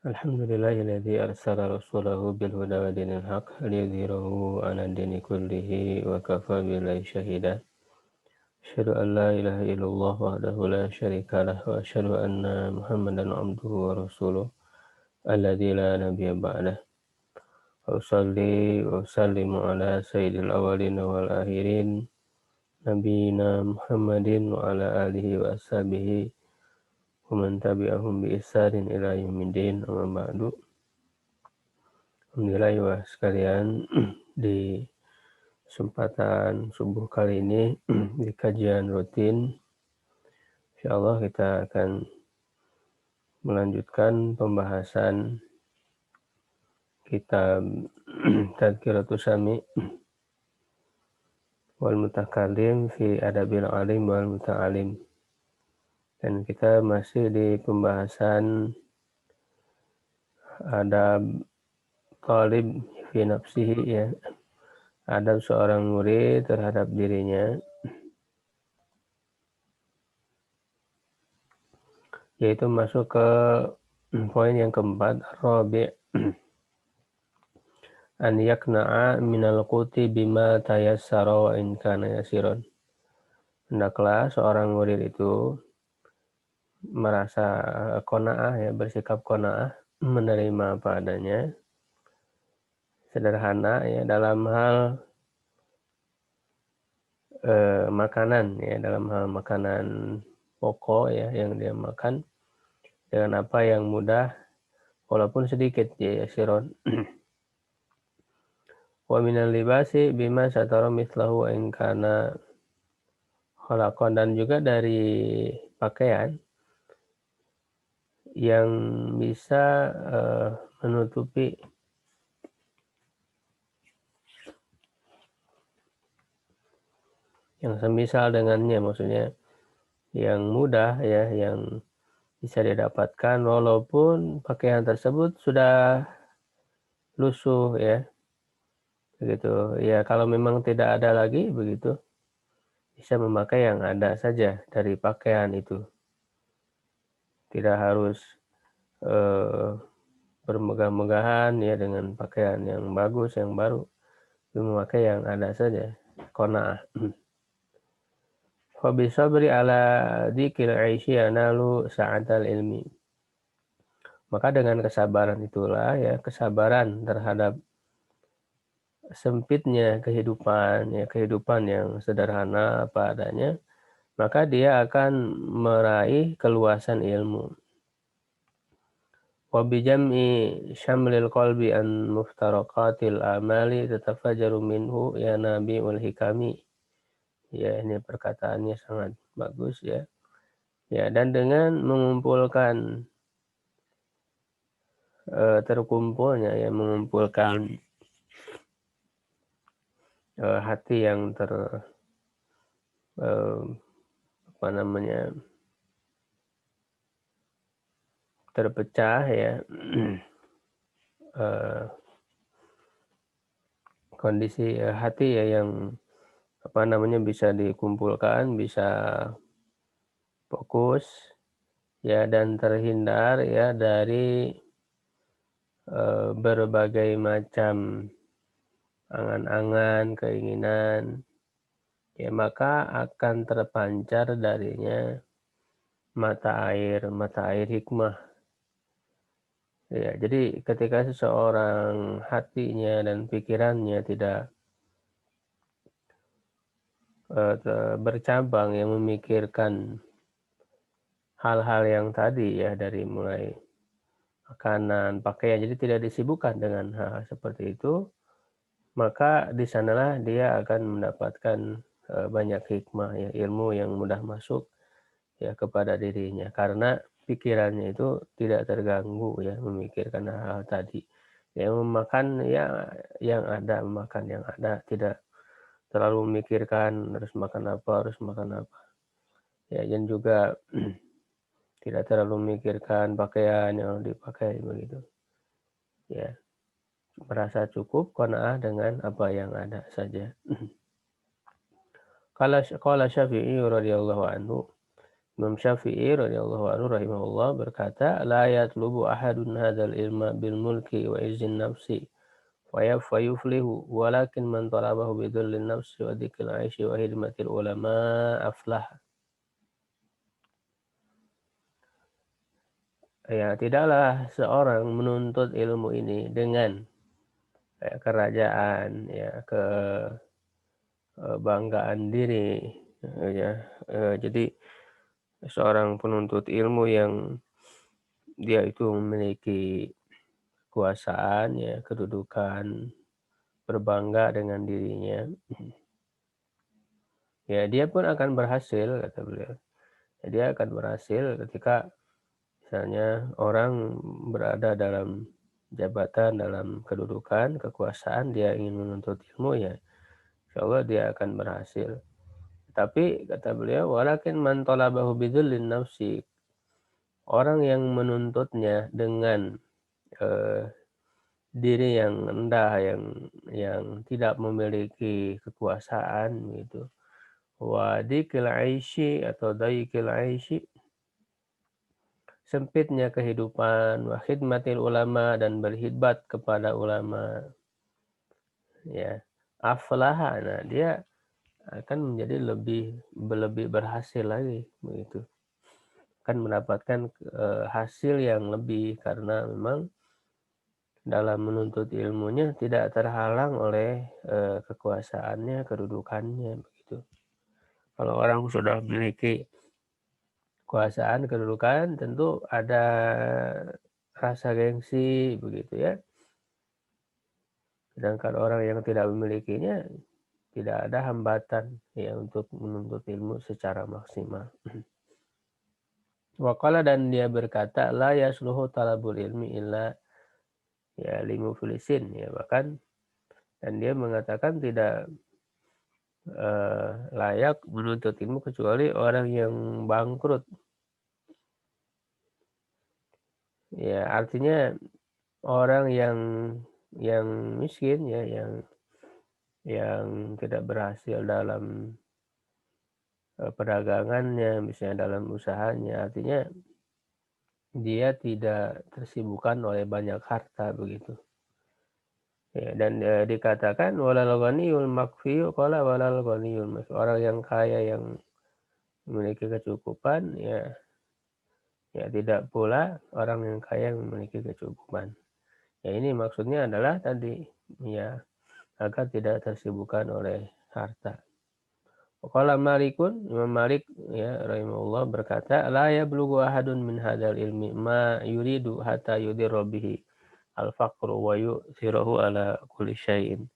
Alhamdulillahilladzi arsala rasulahu bil huda wa dinil haq liyudhhirahu 'ala dini kullihi wa kafa billahi shahida. Asyhadu an la ilaha illallah wahdahu la syarika lah wa asyhadu anna Muhammadan 'abduhu wa rasuluh alladzi la nabiyya ba'dah. Wa usalli wa usallimu ala sayyidil awwalin wal akhirin nabiyina Muhammadin wa ala alihi wa ashabihi wa man tabi'ahum bi ihsanin ila yaumiddin amma ba'du. Alhamdulillah ya sekalian, di kesempatan subuh kali ini di kajian rutin, insyaallah kita akan melanjutkan pembahasan kitab Tadhkiratus Sami' wal Mutakallim fi Adabil Alim wal Muta'alim. Dan kita masih di pembahasan adab talib fi nafsihi, ya, adab seorang murid terhadap dirinya, yaitu masuk ke poin yang keempat, rabi' an yakna'a minal quti bima tayassara wa in kana yasiron. Hendaklah seorang murid itu merasa qanaah, ya, bersikap qanaah, menerima apa adanya, sederhana, ya, dalam hal makanan, ya, dalam hal makanan pokok, ya, yang dia makan, dengan apa yang mudah walaupun sedikit, ya, yasiron. Wa minal libasi bima satara mislahu wa in kana khalaqan, dan juga dari pakaian yang bisa menutupi yang semisal dengannya, maksudnya yang mudah, ya, yang bisa didapatkan walaupun pakaian tersebut sudah lusuh, ya, begitu. Ya, kalau memang tidak ada lagi begitu, bisa memakai yang ada saja dari pakaian itu. Tidak harus bermegah-megahan, ya, dengan pakaian yang bagus, yang baru, memakai yang ada saja, qanaah. Fa bisabri ala dzikil 'aisy yanalu sa'atal ilmi. Maka dengan kesabaran itulah, ya, kesabaran terhadap sempitnya kehidupan, ya, kehidupan yang sederhana apa adanya, maka dia akan meraih keluasan ilmu. Wa bi jam'i syamlil qalbi an muftaraqatil amali tatafajjaru minhu yanabi'ul hikami. Ya, ini perkataannya sangat bagus, ya. Ya, dan dengan mengumpulkan terkumpulnya, ya, mengumpulkan hati yang apa namanya, terpecah, ya, kondisi hati, ya, yang apa namanya, bisa dikumpulkan, bisa fokus, ya, dan terhindar, ya, dari berbagai macam angan-angan, keinginan, ya, maka akan terpancar darinya mata air hikmah. Ya, jadi ketika seseorang hatinya dan pikirannya tidak bercabang, yang memikirkan hal-hal yang tadi, ya, dari mulai makanan, pakaian, jadi tidak disibukkan dengan hal seperti itu, maka di sanalah dia akan mendapatkan banyak hikmah, ya, ilmu yang mudah masuk, ya, kepada dirinya, karena pikirannya itu tidak terganggu, ya, memikirkan hal-hal tadi, yang memakan, ya, yang ada, memakan yang ada, tidak terlalu memikirkan harus makan apa, ya, dan juga tidak terlalu memikirkan pakaian yang dipakai begitu, ya, merasa cukup qanaah dengan apa yang ada saja. Qala Syafi'i radhiyallahu anhu, Imam Syafi'i radhiyallahu anhu rahimahullah berkata, "La yatlubu ahadun hadzal ilma bil mulki wa izzin nafsi fayuflihu, walakin man talabahu bidullin nafsi wa dzikil 'aisy wa hidmatil ulama aflah." Ya, tidaklah seorang menuntut ilmu ini dengan kerajaan, ya, banggaan diri, ya. Jadi seorang penuntut ilmu yang dia itu memiliki kekuasaan, ya, kedudukan, berbangga dengan dirinya, ya dia pun akan berhasil, kata beliau. Ya, dia akan berhasil ketika misalnya orang berada dalam jabatan, dalam kedudukan, kekuasaan, dia ingin menuntut ilmu, ya insyaallah dia akan berhasil. Tapi kata beliau, walakin man talabahu bidzillin nafsi, orang yang menuntutnya dengan eh, diri yang rendah, yang tidak memiliki kekuasaan gitu. Wa dikil aisy atau daikil aisy, sempitnya kehidupan, wa khidmatil ulama, dan berkhidmat kepada ulama, ya. Aflaha, nah dia akan menjadi lebih berhasil lagi begitu. Akan mendapatkan hasil yang lebih karena memang dalam menuntut ilmunya tidak terhalang oleh kekuasaannya, kedudukannya begitu. Kalau orang sudah memiliki kekuasaan, kedudukan, tentu ada rasa gengsi begitu, ya. Sedangkan orang yang tidak memilikinya, tidak ada hambatan, ya, untuk menuntut ilmu secara maksimal. Waqala, dan dia berkata, la yasluhu talabul ilmi illa ya limuflisin, ya, bahkan, dan dia mengatakan tidak layak menuntut ilmu kecuali orang yang bangkrut. Ya, artinya orang yang miskin, ya, yang tidak berhasil dalam perdagangannya, misalnya dalam usahanya, artinya dia tidak tersibukkan oleh banyak harta begitu. Ya, dan dikatakan walal ghaniyul makfiyu qala walal ghaniyul makfiyu, orang yang kaya yang memiliki kecukupan, ya, ya tidak pula orang yang kaya yang memiliki kecukupan. Ya, ini maksudnya adalah tadi, ya, agar tidak tersibukkan oleh harta. Qala Malikun, Imam Malik, ya, rahimahullah berkata, la yablughu ahadun min hadzal ilmi ma yuridu hatta yudirra bihi al-faqru wa yu'thirahu ala kulli syai'in.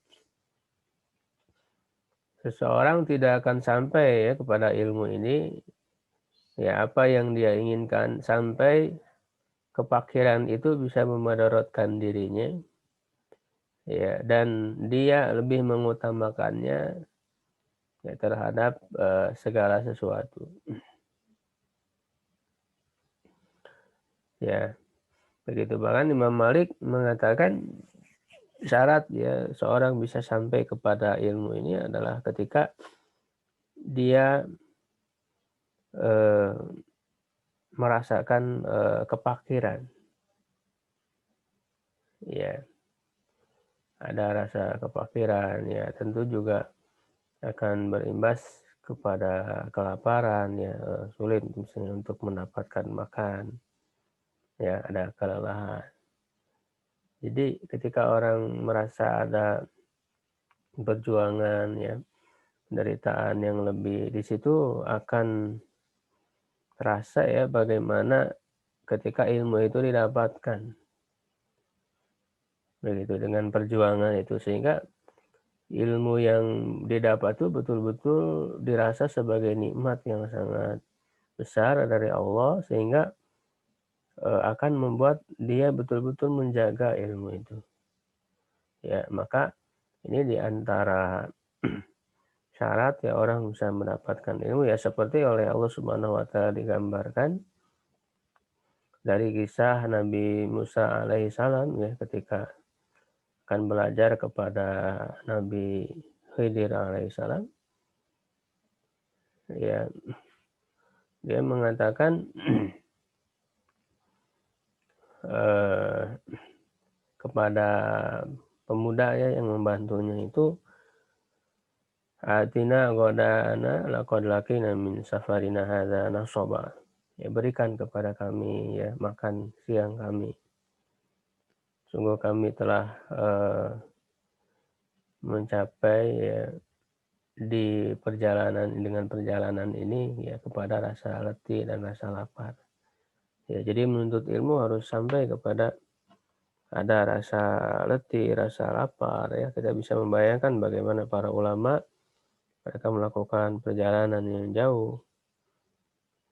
Seseorang tidak akan sampai, ya, kepada ilmu ini, ya, apa yang dia inginkan, sampai kepakiran itu bisa memadaratkan dirinya, ya, dan dia lebih mengutamakannya, ya, terhadap segala sesuatu. Ya, begitu. Bahkan Imam Malik mengatakan syarat, ya, seorang bisa sampai kepada ilmu ini adalah ketika dia eh, merasakan kepakiran. Ya, ada rasa kepakiran, ya, tentu juga akan berimbas kepada kelaparan, ya, sulit misalnya untuk mendapatkan makan, ya, ada kelelahan. Jadi ketika orang merasa ada perjuangan, ya, penderitaan yang lebih, di situ akan terasa, ya, bagaimana ketika ilmu itu didapatkan begitu dengan perjuangan itu, sehingga ilmu yang didapat itu betul-betul dirasa sebagai nikmat yang sangat besar dari Allah, sehingga akan membuat dia betul-betul menjaga ilmu itu. Ya, maka ini diantara syarat, ya, orang bisa mendapatkan ilmu, ya, seperti oleh Allah Subhanahu wa taala digambarkan dari kisah Nabi Musa alaihissalam, ya, ketika akan belajar kepada Nabi Khidir alaihissalam, ya, Dia mengatakan eee, kepada pemuda ya yang membantunya itu, "Atina ghadaana laqad laqina min safarina hadza nasaba." Ya, berikan kepada kami ya makan siang kami. Sungguh kami telah, mencapai ya di perjalanan dengan perjalanan ini ya kepada rasa letih dan rasa lapar. Ya, jadi menuntut ilmu harus sampai kepada ada rasa letih, rasa lapar ya. Kita bisa membayangkan bagaimana para ulama mereka melakukan perjalanan yang jauh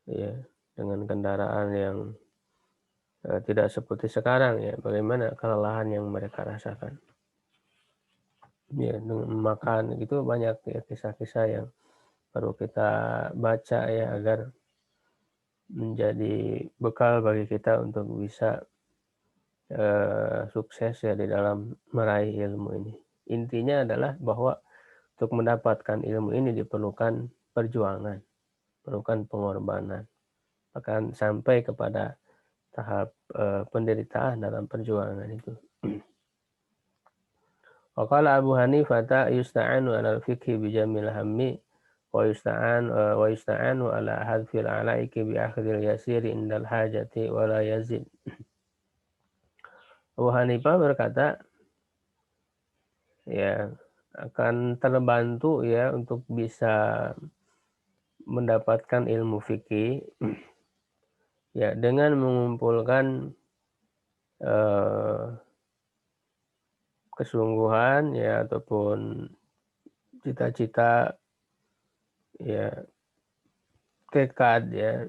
ya dengan kendaraan yang tidak seperti sekarang ya. Bagaimana kelelahan yang mereka rasakan. Ya, dengan makan gitu banyak ya kisah-kisah yang perlu kita baca ya agar menjadi bekal bagi kita untuk bisa sukses ya di dalam meraih ilmu ini. Intinya adalah bahwa untuk mendapatkan ilmu ini diperlukan perjuangan, perlukan pengorbanan, bahkan sampai kepada tahap penderitaan dalam perjuangan itu. Waqala Abu Hanifah yusta'anu 'alal fiqhi bi jamil hammi wa yusta'anu 'ala hadfil 'alaiki bi akhdhil yasiri indal hajati wa la yazid. Abu Hanifah berkata, ya akan terbantu ya untuk bisa mendapatkan ilmu fikih ya dengan mengumpulkan eh, kesungguhan ya ataupun cita-cita ya tekad ya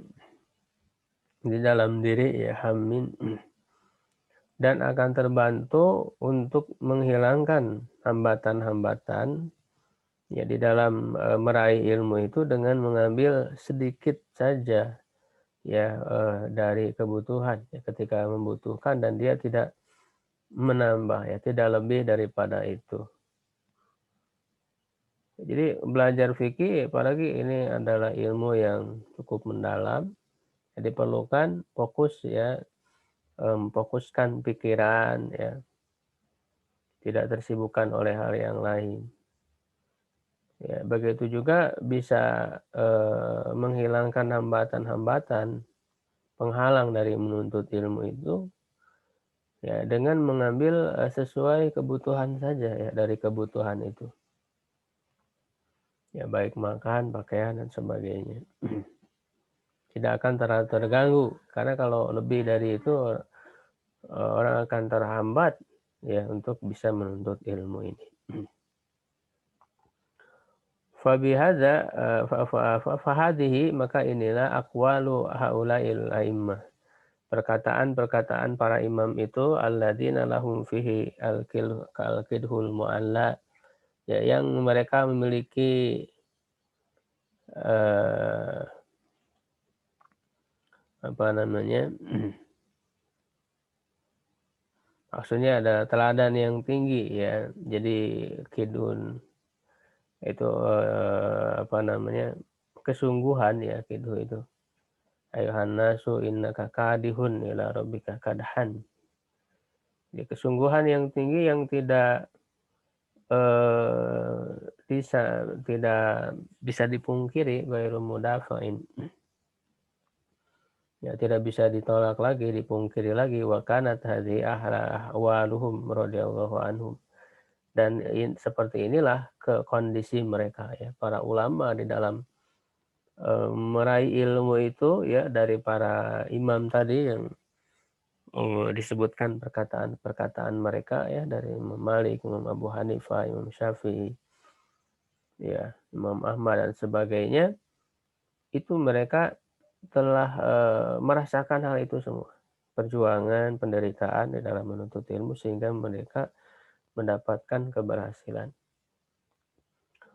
di dalam diri ya hamin dan akan terbantu untuk menghilangkan hambatan-hambatan ya di dalam meraih ilmu itu dengan mengambil sedikit saja ya dari kebutuhan ya ketika membutuhkan dan dia tidak menambah ya tidak lebih daripada itu. Jadi belajar fikih apalagi ini adalah ilmu yang cukup mendalam, jadi diperlukan fokus ya, fokuskan pikiran ya, tidak tersibukkan oleh hal yang lain. Ya, begitu juga bisa menghilangkan hambatan-hambatan penghalang dari menuntut ilmu itu ya dengan mengambil sesuai kebutuhan saja ya dari kebutuhan itu. Ya baik makan, pakaian dan sebagainya. Tidak akan terlalu terganggu karena kalau lebih dari itu orang akan terhambat ya untuk bisa menuntut ilmu ini. Fabihadza fahadihi maka inilah aqwalu haula'il a'immah. Perkataan-perkataan para imam itu alladzina lahum fihi al-qidhul mu'alla ya yang mereka memiliki eh, apa namanya maksudnya ada teladan yang tinggi ya. Jadi kidun itu apa namanya kesungguhan ya kidun itu. Ayuhan nasu innaka kadihun ila rabbika kadhan. Jadi kesungguhan yang tinggi yang tidak eh, tidak bisa dipungkiri ghairu mudafa'in. Ya tidak bisa ditolak lagi, dipungkiri lagi wa kanat hadhihi ahwaluhum radhiyallahu anhum. Dan seperti inilah kondisi mereka ya, para ulama di dalam meraih ilmu itu ya dari para imam tadi yang disebutkan perkataan-perkataan mereka ya dari Imam Malik, Imam Abu Hanifah, Imam Syafi'i, ya Imam Ahmad dan sebagainya itu mereka telah merasakan hal itu semua. Perjuangan, penderitaan di dalam menuntut ilmu sehingga mereka mendapatkan keberhasilan.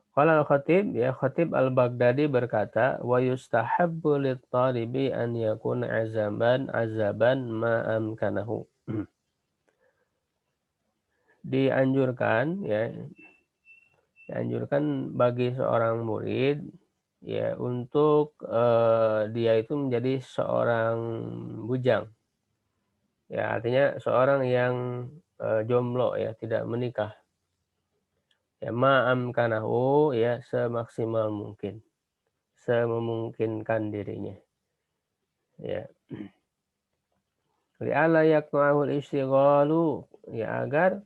Qala al-Khatib, ya Khatib al-Baghdadi berkata, wa yustahabbu lit-talibi an yakuna azaban ma amkanahu. Dianjurkan ya, dianjurkan bagi seorang murid ya untuk, dia itu menjadi seorang bujang. Ya artinya seorang yang, jomblo ya, tidak menikah. Ya ma'amkanahu ya semaksimal mungkin, sememungkinkan dirinya, ya. Li'alla yaqta'ahul ishtighalu, ya agar,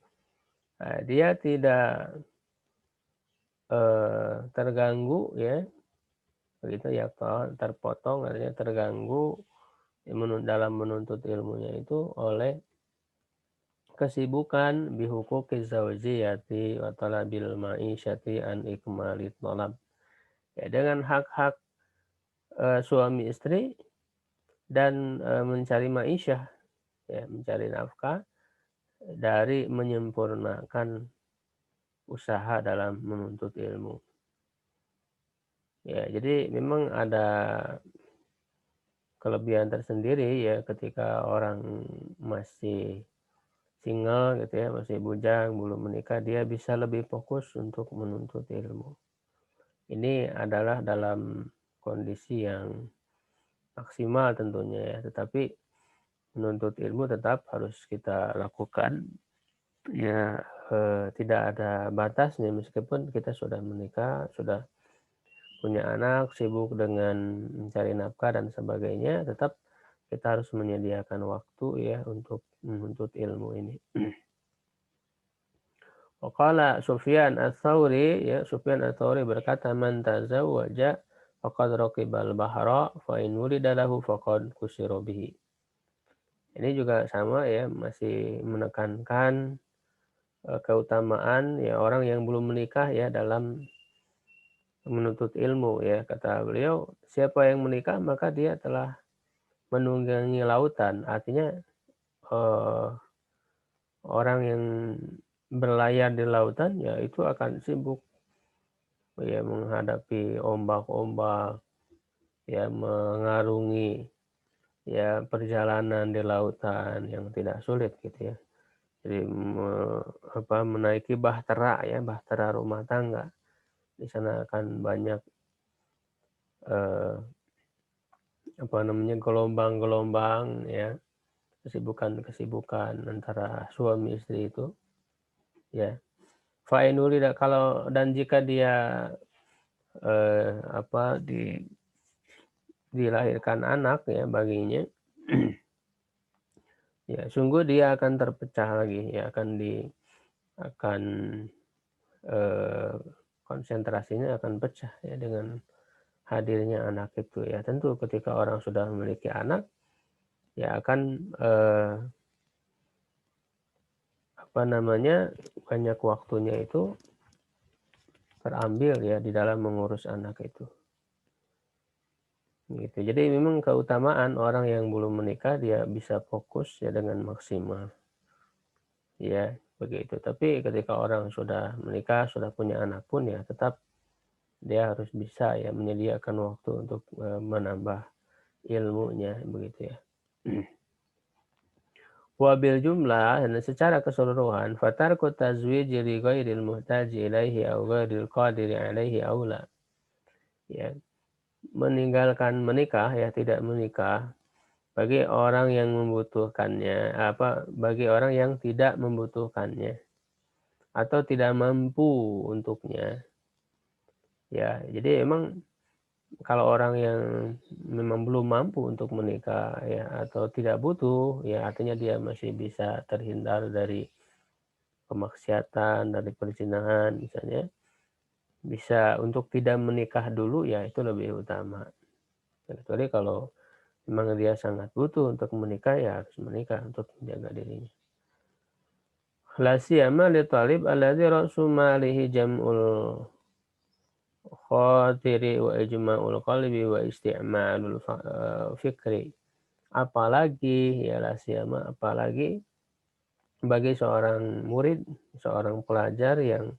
dia tidak, terganggu ya, begitu yaqta' terpotong artinya terganggu dalam menuntut ilmunya itu oleh kesibukan bihuquqiz zawjiyati wa talabil ma'isyati an ikmalit talab. Ya dengan hak-hak, suami istri dan, mencari ma'isyah, ya mencari nafkah dari menyempurnakan usaha dalam menuntut ilmu. Ya jadi memang ada kelebihan tersendiri ya ketika orang masih single gitu ya, masih bujang, belum menikah, dia bisa lebih fokus untuk menuntut ilmu. Ini adalah dalam kondisi yang maksimal tentunya ya, tetapi menuntut ilmu tetap harus kita lakukan ya, tidak ada batasnya meskipun kita sudah menikah, sudah punya anak, sibuk dengan mencari nafkah dan sebagainya, tetap kita harus menyediakan waktu ya untuk menuntut ilmu ini. Waqala Sufyan Ats-Tsauri, ya Sufyan Ats-Tsauri berkata, "Man tazawwaja faqad raqibal bahra fa in wulida lahu faqad kusira bihi." Ini juga sama ya, masih menekankan, keutamaan ya orang yang belum menikah ya dalam menuntut ilmu ya. Kata beliau, "Siapa yang menikah maka dia telah menunggangi lautan." Artinya, eee, orang yang berlayar di lautan ya itu akan sibuk ya menghadapi ombak-ombak, ya mengarungi ya perjalanan di lautan yang tidak sulit gitu ya. Jadi menaiki bahtera ya, bahtera rumah tangga. Di sana akan banyak, eee, apa namanya, gelombang-gelombang ya, kesibukan-kesibukan antara suami istri itu ya. Kalau dan jika dia, apa, dilahirkan anak ya baginya, ya sungguh dia akan terpecah lagi ya, akan, eee, konsentrasinya akan pecah ya dengan hadirnya anak itu ya. Tentu ketika orang sudah memiliki anak, ya akan, apa namanya, banyak waktunya itu terambil ya di dalam mengurus anak itu, gitu. Jadi memang keutamaan orang yang belum menikah dia bisa fokus ya dengan maksimal, ya begitu. Tapi ketika orang sudah menikah, sudah punya anak pun ya tetap dia harus bisa ya menyediakan waktu untuk, menambah ilmunya begitu ya. Wabil jumlah dan secara keseluruhan fatarku tazwiji li ghairil muhtaji ilaihi aw ghairil qadiri alaihi aula. Ya, meninggalkan menikah ya tidak menikah bagi orang yang membutuhkannya, bagi orang yang tidak membutuhkannya atau tidak mampu untuknya. Ya, jadi emang kalau orang yang memang belum mampu untuk menikah ya atau tidak butuh ya artinya dia masih bisa terhindar dari kemaksiatan, dari perzinahan misalnya, bisa untuk tidak menikah dulu ya itu lebih utama. Kecuali kalau memang dia sangat butuh untuk menikah ya harus menikah untuk menjaga dirinya. La siyama li talib alladzi ra'su malihi jam'ul khatiri wa ijma'ul qalbi wa isti'malul fikri. Apalagi ya la siyama apalagi bagi seorang murid, seorang pelajar yang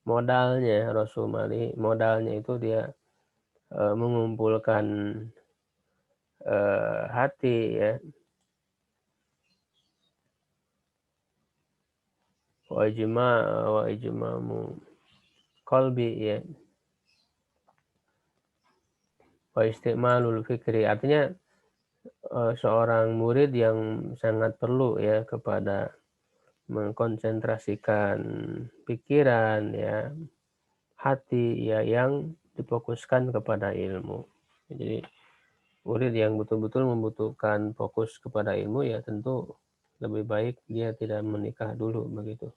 modalnya rasumali, modalnya itu dia, mengumpulkan, hati ya, wa ijmamu qalbi ya, wa istimalul fikri. Artinya, seorang murid yang sangat perlu ya kepada mengkonsentrasikan pikiran ya, hati ya yang difokuskan kepada ilmu. Jadi murid yang betul-betul membutuhkan fokus kepada ilmu ya tentu lebih baik dia tidak menikah dulu begitu.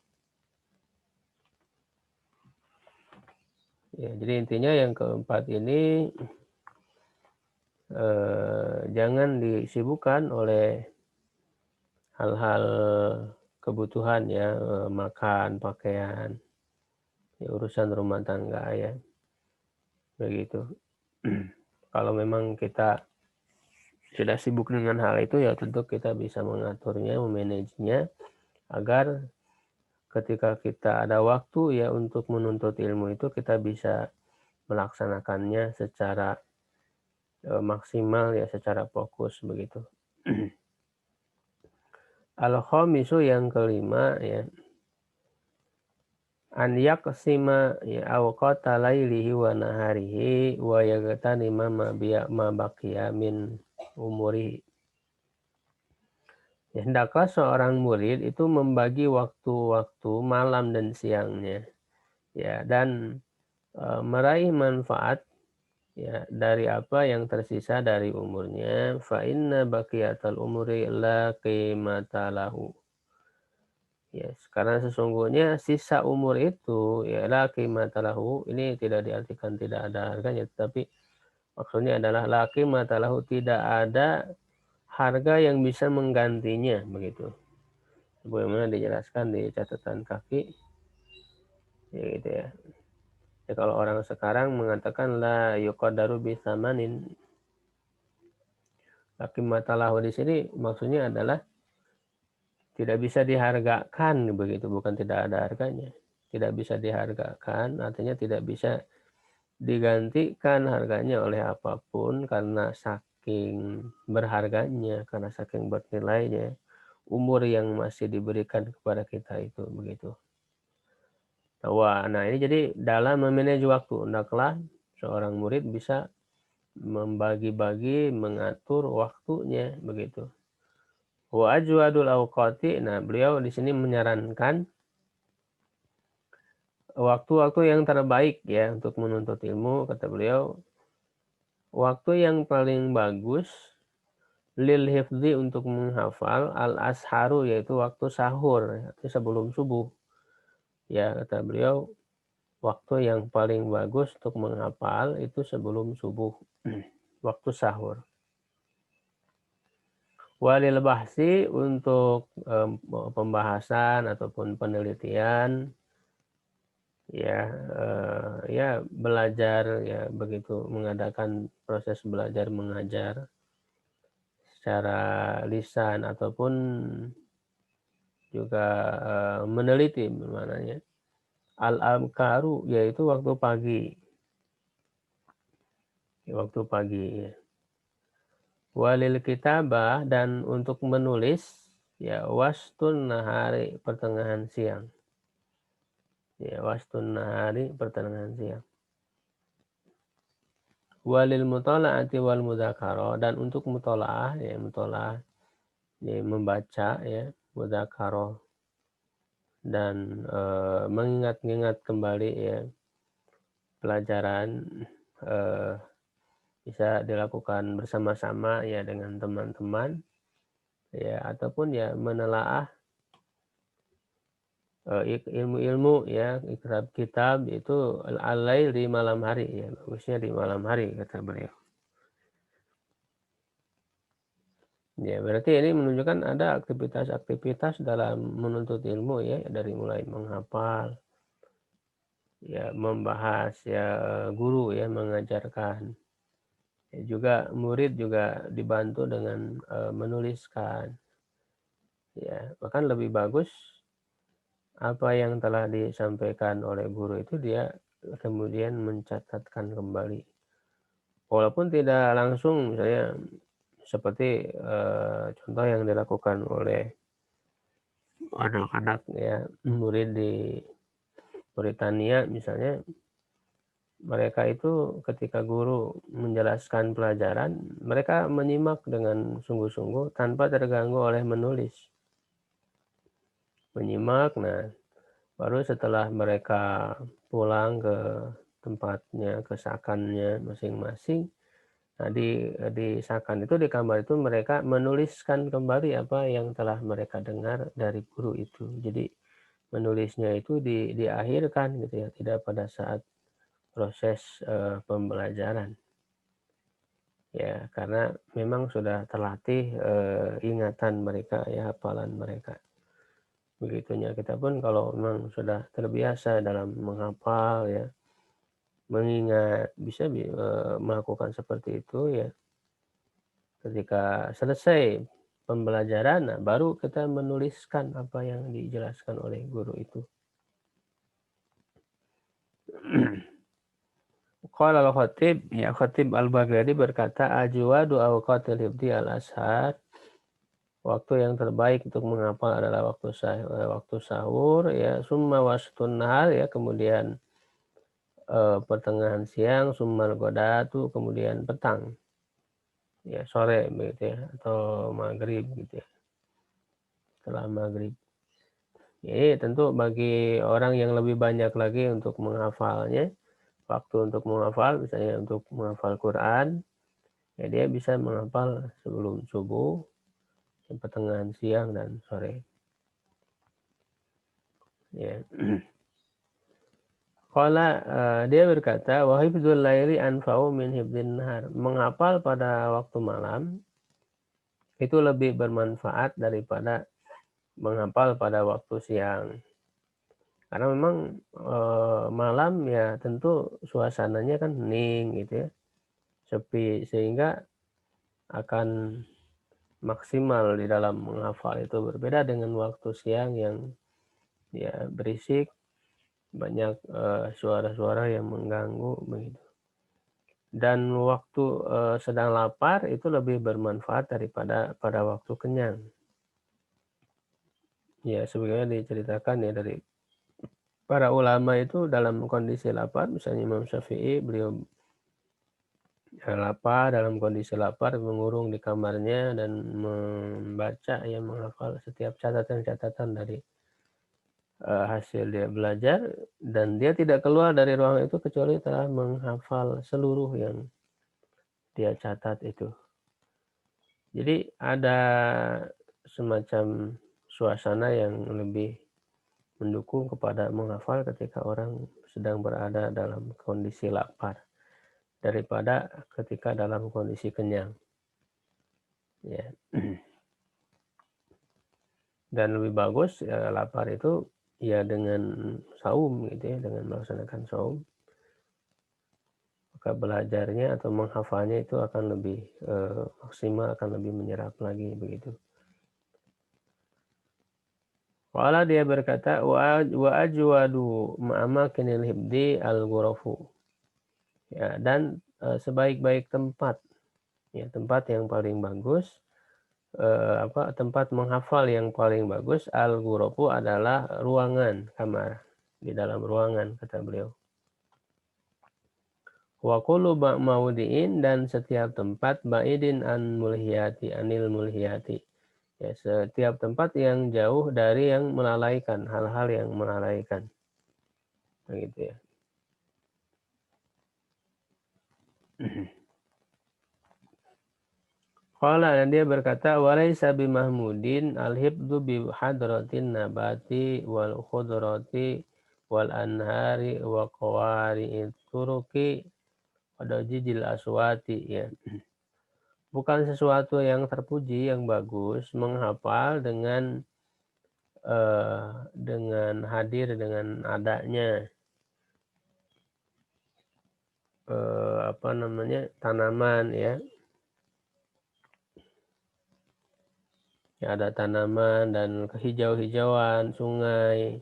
Ya, jadi intinya yang keempat ini jangan disibukkan oleh hal-hal kebutuhan ya, makan, pakaian, ya urusan rumah tangga ya, begitu. Kalau memang kita sudah sibuk dengan hal itu ya tentu kita bisa mengaturnya, memanagenya agar ketika kita ada waktu ya untuk menuntut ilmu itu kita bisa melaksanakannya secara maksimal ya, secara fokus begitu. Al-khamisu yang kelima ya, an yaqsima ya awqata lailihi wa naharihi wa yagtanima ma baqiya min umurihi. Ya, hendaklah seorang murid itu membagi waktu-waktu malam dan siangnya ya, dan meraih manfaat ya dari apa yang tersisa dari umurnya. Fa inna baqiyatal umuri la qimata lahu. Ya, karena sesungguhnya sisa umur itu ya la qimata lahu, ini tidak diartikan tidak ada harganya, tetapi maksudnya adalah la qimata lahu, tidak ada harga yang bisa menggantinya begitu. Sebagaimana dijelaskan di catatan kaki ya gitu ya. Ya, kalau orang sekarang mengatakan la yuqaddaru bisamanin, la qimata lahu di sini maksudnya adalah tidak bisa dihargakan begitu, bukan tidak ada harganya. Tidak bisa dihargakan artinya tidak bisa digantikan harganya oleh apapun karena saking berharganya, karena saking bernilainya umur yang masih diberikan kepada kita itu begitu. Nah ini jadi dalam memanage waktu, hendaklah seorang murid bisa membagi-bagi, mengatur waktunya begitu. Wa ajwadul awqati, nah beliau di sini menyarankan waktu-waktu yang terbaik ya untuk menuntut ilmu, kata beliau, waktu yang paling bagus lil hifzi untuk menghafal al asharu yaitu waktu sahur, itu sebelum subuh. Ya kata beliau, waktu yang paling bagus untuk menghafal itu sebelum subuh, waktu sahur. Walil bahsi untuk pembahasan ataupun penelitian ya, ya belajar ya begitu, mengadakan proses belajar mengajar secara lisan ataupun juga meneliti maknanya. Al-abkaru yaitu waktu pagi. Waktu pagi ya. Walil kitabah, dan untuk menulis ya wastun nahari, pertengahan siang. Ya wastun nahari, pertengahan siang. Walil mutola'ati wal mudzakarah, dan untuk mutola'ah ya, mutola'ah ya, membaca ya, mudzakarah dan mengingat-ingat kembali ya pelajaran, bisa dilakukan bersama-sama ya dengan teman-teman ya, ataupun ya menelaah ilmu-ilmu ya, kitab-kitab itu al-lail, di malam hari ya, bagusnya di malam hari kata beliau. Ya, berarti ini menunjukkan ada aktivitas-aktivitas dalam menuntut ilmu ya, dari mulai menghafal, ya membahas ya, guru ya mengajarkan. Ya, juga murid juga dibantu dengan menuliskan. Ya, bahkan lebih bagus apa yang telah disampaikan oleh guru itu dia kemudian mencatatkan kembali. Walaupun tidak langsung, misalnya seperti contoh yang dilakukan oleh anak-anak ya, murid di Mauritania misalnya, Mereka itu ketika guru menjelaskan pelajaran, mereka menyimak dengan sungguh-sungguh tanpa terganggu oleh menulis. Menyimak, nah baru setelah mereka pulang ke tempatnya, ke sakannya masing-masing, nah di sakan itu, di kamar itu mereka menuliskan kembali apa yang telah mereka dengar dari guru itu. Jadi menulisnya itu diakhirkan gitu ya, tidak pada saat proses, pembelajaran. Ya, karena memang sudah terlatih, ingatan mereka ya, hafalan mereka. Begitunya kita pun kalau memang sudah terbiasa dalam menghafal ya, mengingat, bisa melakukan seperti itu ya, ketika selesai pembelajaran, nah baru kita menuliskan apa yang dijelaskan oleh guru itu. Qala al-Khatib, ya Khatib Al-Baghdadi berkata, "Ajwadu awqatil hifdzi al-ashar." Waktu yang terbaik untuk menghafal adalah waktu sahur ya, summa washtun nahar ya, kemudian, pertengahan siang, summal ghadatu, kemudian petang, ya sore begitu ya, atau maghrib gitu ya, setelah maghrib. Jadi tentu bagi orang yang lebih banyak lagi untuk menghafalnya, waktu untuk menghafal misalnya untuk menghafal Quran, ya dia bisa menghafal sebelum subuh, pertengahan siang dan sore, ya. Dia berkata, "Wa hifdzul laili anfa'u min hifdzin nahar." Menghafal pada waktu malam itu lebih bermanfaat daripada menghafal pada waktu siang. Karena memang, malam ya tentu suasananya kan hening gitu ya, sepi, sehingga akan maksimal di dalam menghafal itu. Berbeda dengan waktu siang yang ya berisik, banyak, suara-suara yang mengganggu begitu. Dan waktu, sedang lapar itu lebih bermanfaat daripada pada waktu kenyang. Ya sebagaimana diceritakan ya dari para ulama itu dalam kondisi lapar, misalnya Imam Syafi'i, beliau, lapar, dalam kondisi lapar mengurung di kamarnya dan membaca ya, menghafal setiap catatan-catatan dari, hasil dia belajar, dan dia tidak keluar dari ruangan itu kecuali telah menghafal seluruh yang dia catat itu. Jadi ada semacam suasana yang lebih mendukung kepada menghafal ketika orang sedang berada dalam kondisi lapar daripada ketika dalam kondisi kenyang. Ya. Dan lebih bagus ya, lapar itu ya dengan saum gitu ya, dengan melaksanakan saum, maka belajarnya atau menghafalnya itu akan lebih, maksimal, akan lebih menyerap lagi begitu. Qala, dia berkata, wa ajwadu ma'amakinil hibdi al-ghurafu. Ya, dan, sebaik-baik tempat, ya tempat yang paling bagus, tempat menghafal yang paling bagus, al-ghurafu adalah ruangan, kamar, di dalam ruangan kata beliau. Wa kullu maudi'in, dan setiap tempat, ba'idin anil mulhiyati. Ya, setiap tempat yang jauh dari yang melalaikan, hal-hal yang melalaikan. Begitu ya. Qala, dan dia berkata, "Walaysa bimahmudin al-hibdu bi hadratin nabati wal khudrati wal anhari wa qawari'it turuki wa dajijil aswati." Ya. Bukan sesuatu yang terpuji, yang bagus menghafal dengan hadir, dengan adanya, tanaman ya. Ya, ada tanaman dan kehijau-hijauan, sungai,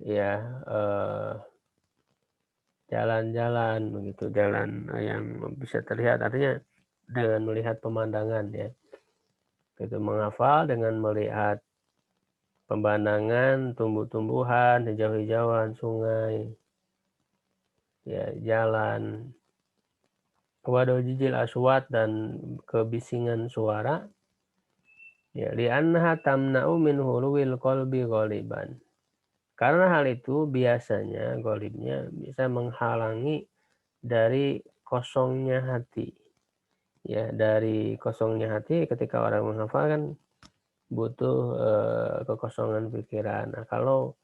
ya, jalan-jalan begitu, jalan, yang bisa terlihat, artinya dengan melihat pemandangan ya. Itu menghafal dengan melihat pemandangan, tumbuh-tumbuhan, hijau-hijauan, sungai. ya jalan, wadojijil aswat dan kebisingan suara, ya li'annaha tamna'u min huluwil qalbi ghaliban. Karena hal itu biasanya ghalibnya bisa menghalangi dari kosongnya hati. Ya, dari kosongnya hati ketika orang menghafal kan butuh, kekosongan pikiran. Nah, kalau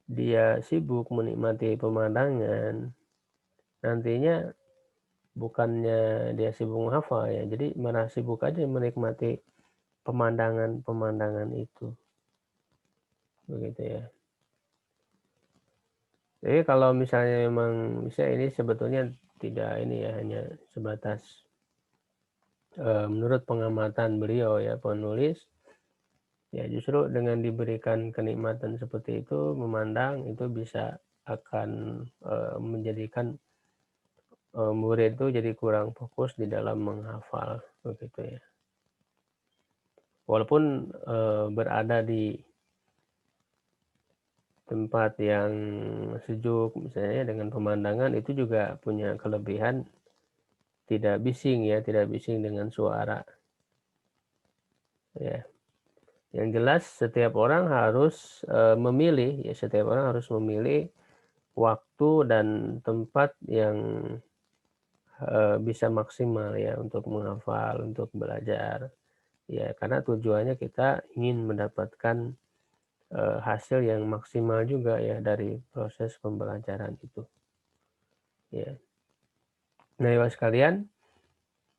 dia sibuk menikmati pemandangan, nantinya bukannya dia sibuk menghafal ya, jadi malah sibuk aja menikmati pemandangan-pemandangan itu, begitu ya. Jadi kalau misalnya memang bisa ini sebetulnya tidak ini ya, hanya sebatas, menurut pengamatan beliau ya, penulis, ya justru dengan diberikan kenikmatan seperti itu, memandang itu bisa akan, menjadikan, murid itu jadi kurang fokus di dalam menghafal, begitu ya. Walaupun, berada di tempat yang sejuk misalnya dengan pemandangan itu juga punya kelebihan tidak bising ya, tidak bising dengan suara, ya. Yang jelas setiap orang harus, memilih ya, setiap orang harus memilih waktu dan tempat yang, bisa maksimal ya untuk menghafal, untuk belajar. Ya karena tujuannya kita ingin mendapatkan, hasil yang maksimal juga ya dari proses pembelajaran itu, ya. Nah, Ibu sekalian,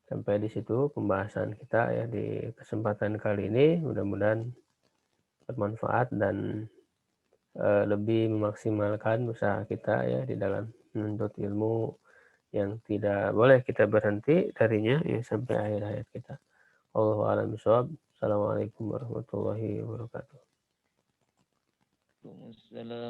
sampai di situ pembahasan kita ya di kesempatan kali ini. Mudah-mudahan bermanfaat dan, lebih memaksimalkan usaha kita ya di dalam menuntut ilmu yang tidak boleh kita berhenti darinya ya sampai akhir hayat kita. Wallahu a'lam bishawab. Assalamualaikum warahmatullahi wabarakatuh. Waalaikumsalam.